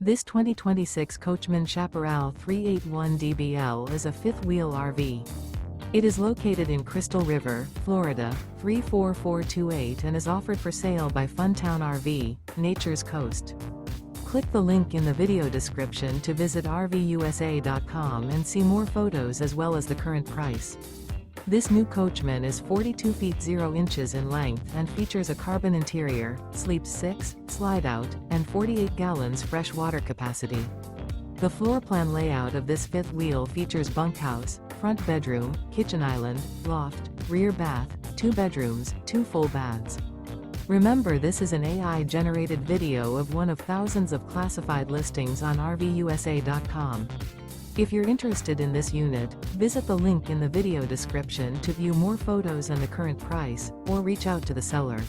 This 2026 Coachmen Chaparral 381DBL is a fifth-wheel RV. It is located in Crystal River, Florida, 34428 and is offered for sale by Funtown RV, Nature's Coast. Click the link in the video description to visit RVUSA.com and see more photos as well as the current price. This new Coachmen is 42 feet 0 inches in length and features a carbon interior, sleeps 6, slide-out, and 48 gallons fresh water capacity. The floor plan layout of this fifth wheel features bunkhouse, front bedroom, kitchen island, loft, rear bath, 2 bedrooms, 2 full baths. Remember, this is an AI-generated video of one of thousands of classified listings on RVUSA.com. If you're interested in this unit, visit the link in the video description to view more photos and the current price, or reach out to the seller.